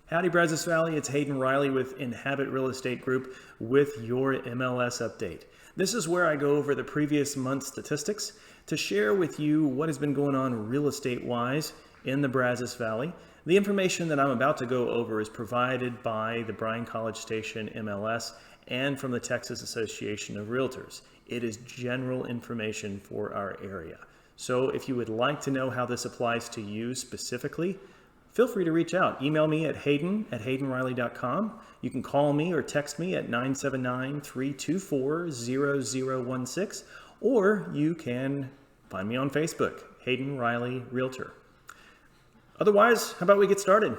Howdy Brazos Valley, it's Hayden Riley with Inhabit Real Estate Group with your MLS update. This is where I go over the previous month's statistics to share with you what has been going on real estate-wise in the Brazos Valley. The information that I'm about to go over is provided by the Bryan College Station MLS and from the Texas Association of Realtors. It is general information for our area. So if you would like to know how this applies to you specifically, feel free to reach out. Email me at hayden@haydenriley.com. You can call me or text me at 979-324-0016, or you can find me on Facebook, Hayden Riley Realtor. Otherwise, how about we get started?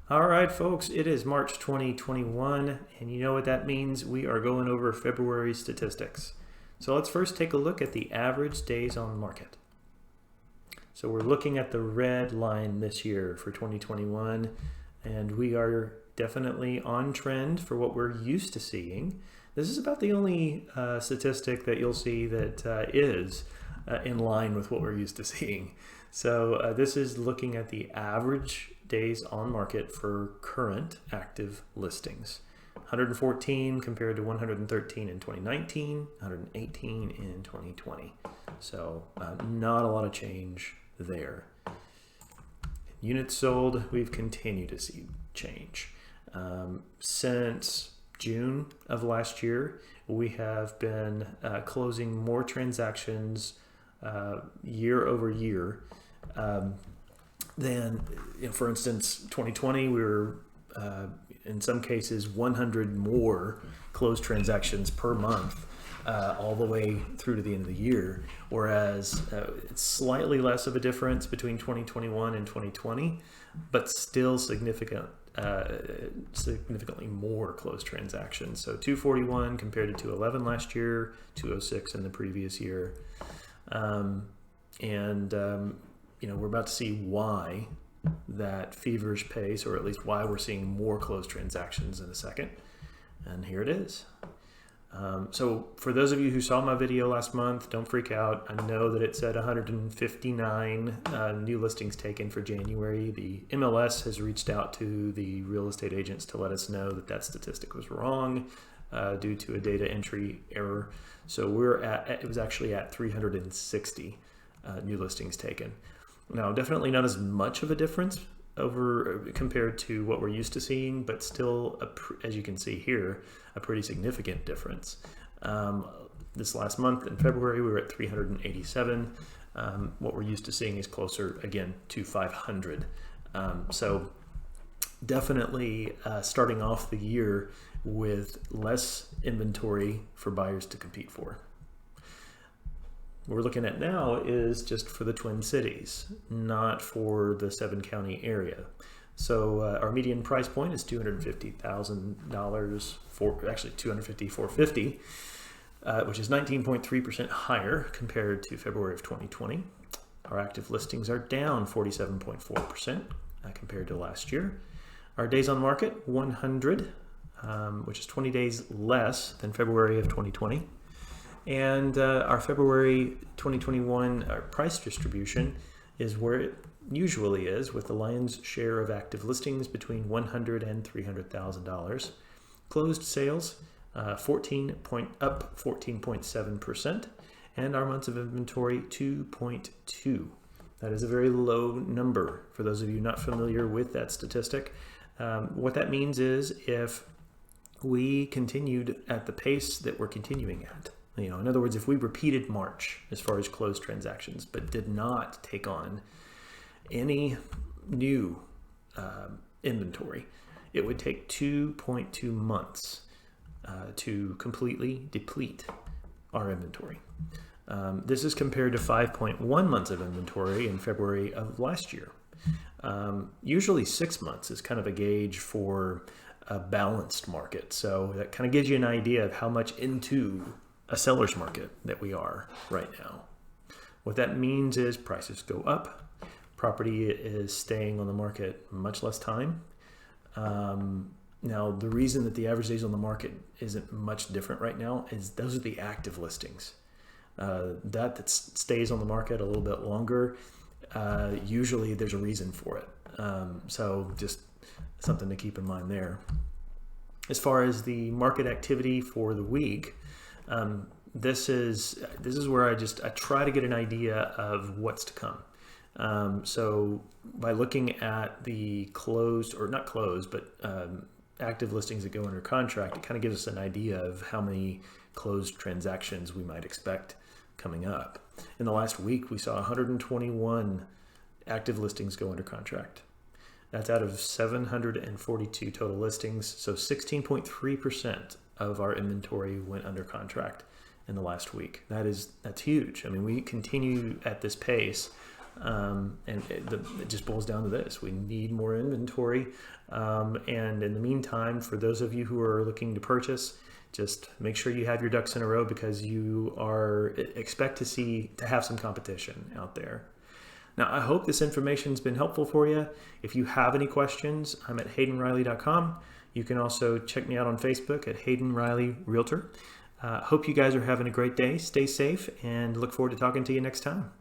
All right, folks, it is March 2021, and you know what that means. We are going over February statistics. So let's first take a look at the average days on market. So we're looking at the red line this year for 2021, and we are definitely on trend for what we're used to seeing. This is about the only statistic that you'll see that is in line with what we're used to seeing. So this is looking at the average days on market for current active listings. 114 compared to 113 in 2019, 118 in 2020. So not a lot of change there. Units sold, we've continued to see change. Since June of last year, we have been closing more transactions year over year than, for instance, 2020, we were in some cases 100 more closed transactions per month. All the way through to the end of the year, whereas it's slightly less of a difference between 2021 and 2020, but still significantly more closed transactions. So 241 compared to 211 last year, 206 in the previous year. We're about to see why that feverish pace, or at least why we're seeing more closed transactions in a second. And here it is. So for those of you who saw my video last month, don't freak out. I know that it said 159 new listings taken for January. The MLS has reached out to the real estate agents to let us know that that statistic was wrong due to a data entry error. So it was actually at 360 new listings taken. Now, definitely not as much of a difference compared to what we're used to seeing, but still, as you can see here, a pretty significant difference. This last month in February, we were at 387. What we're used to seeing is closer, again, to 500. So definitely starting off the year with less inventory for buyers to compete for. What we're looking at now is just for the Twin Cities, not for the 7-county area. So our median price point is $250,000 actually $250,450, which is 19.3% higher compared to February of 2020. Our active listings are down 47.4% compared to last year. Our days on market, 100, which is 20 days less than February of 2020. And our February 2021 price distribution is where it usually is, with the lion's share of active listings between $100,000 and $300,000. Closed sales, up 14.7%, and our months of inventory, 2.2. That is a very low number for those of you not familiar with that statistic. What that means is if we continued at the pace that we're continuing at, in other words, if we repeated March as far as closed transactions, but did not take on any new inventory, it would take 2.2 months to completely deplete our inventory. This is compared to 5.1 months of inventory in February of last year. Usually 6 months is kind of a gauge for a balanced market. So that kind of gives you an idea of how much into a seller's market that we are right now. What that means is prices go up, property is staying on the market much less time. Now, the reason that the average days on the market isn't much different right now is those are the active listings. That stays on the market a little bit longer usually there's a reason for it. So just something to keep in mind there. As far as the market activity for the week, this is where I try to get an idea of what's to come. So by looking at the closed, or not closed, but active listings that go under contract, it kind of gives us an idea of how many closed transactions we might expect coming up. In the last week, we saw 121 active listings go under contract. That's out of 742 total listings. So 16.3% of our inventory went under contract in the last week. That's huge. I mean, we continue at this pace, and it just boils down to this: we need more inventory. And in the meantime, for those of you who are looking to purchase, just make sure you have your ducks in a row, because you expect to have some competition out there. Now, I hope this information has been helpful for you. If you have any questions, I'm at HaydenRiley.com. You can also check me out on Facebook at Hayden Riley Realtor. Hope you guys are having a great day. Stay safe, and look forward to talking to you next time.